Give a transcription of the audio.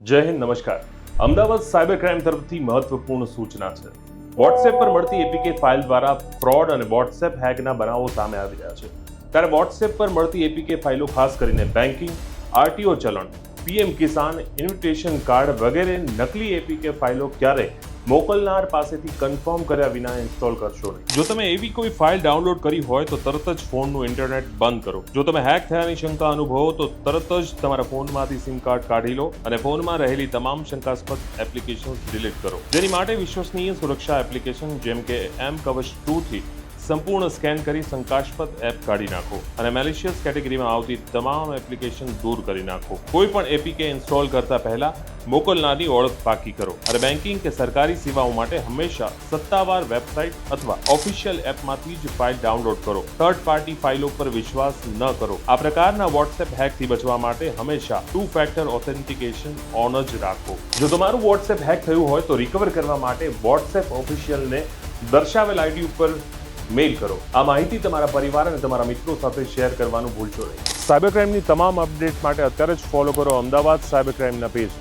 જય હિન્દ, નમસ્કાર. Ahmedabad cyber crime તરફથી મહત્વપૂર્ણ સૂચના છે. વોટ્સએપ પર મળતી એપીકે ફાઇલ દ્વારા ફ્રોડ અને વોટ્સએપ હેકના બનાવો સામે આવી રહ્યા છે. ત્યારે વોટ્સએપ પર મળતી એપીકે ફાઇલો ખાસ કરીને બેન્કિંગ, આરટીઓ ચલણ, પીએમ કિસાન, ઇન્વિટેશન કાર્ડ વગેરે નકલી એપીકે ફાઇલો ક્યારેય મોકલનાર પાસેથી કન્ફર્મ કર્યા વિના ઇન્સ્ટોલ કરશો નહીં. જો તમે એવી કોઈ ફાઇલ ડાઉનલોડ કરી હોય તો તરત જ ફોનનું ઇન્ટરનેટ બંધ કરો. જો તમે હેક થયાની શંકા અનુભવો તો તરત જ તમારા ફોનમાંથી સિમ કાર્ડ કાઢી લો અને ફોનમાં રહેલી તમામ શંકાસ્પદ એપ્લિકેશન્સ ડિલીટ કરો. જેની માટે વિશ્વસનીય સુરક્ષા એપ્લિકેશન જેમ કે એમ કવચ 2 થી સંપૂર્ણ સ્કેન કરી શંકાસ્પદ એપ કાઢી નાખો અને મેલિશિયસ કેટેગરીમાં આવતી તમામ એપ્લિકેશન દૂર કરી નાખો. કોઈ પણ એપીકે ઇન્સ્ટોલ કરતા પહેલા મોકલનારની ઓળખ પાકી કરો અને બેન્કિંગ કે સરકારી સેવાઓ માટે હંમેશા સત્તાવાર વેબસાઇટ અથવા ઓફિશિયલ એપમાંથી જ ફાઇલ ડાઉનલોડ કરો. થર્ડ પાર્ટી ફાઇલો પર વિશ્વાસ ન કરો. આ પ્રકારના વોટ્સએપ હેકથી બચવા માટે હંમેશા 2 ફેક્ટર ઓથેન્ટિકેશન ઓન જ રાખો. જો તમારું વોટ્સએપ હેક થયું હોય તો રિકવર કરવા માટે વોટ્સએપ ઓફિશિયલને દર્શાવેલ આઈડી ઉપર મેલ કરો. આ માહિતી તમારા પરિવાર અને તમારા મિત્રો સાથે શેર કરવાનું ભૂલશો નહીં. સાયબર ક્રાઇમની તમામ અપડેટ માટે અત્યારે જ ફોલો કરો અમદાવાદ સાયબર ક્રાઇમના પેજ.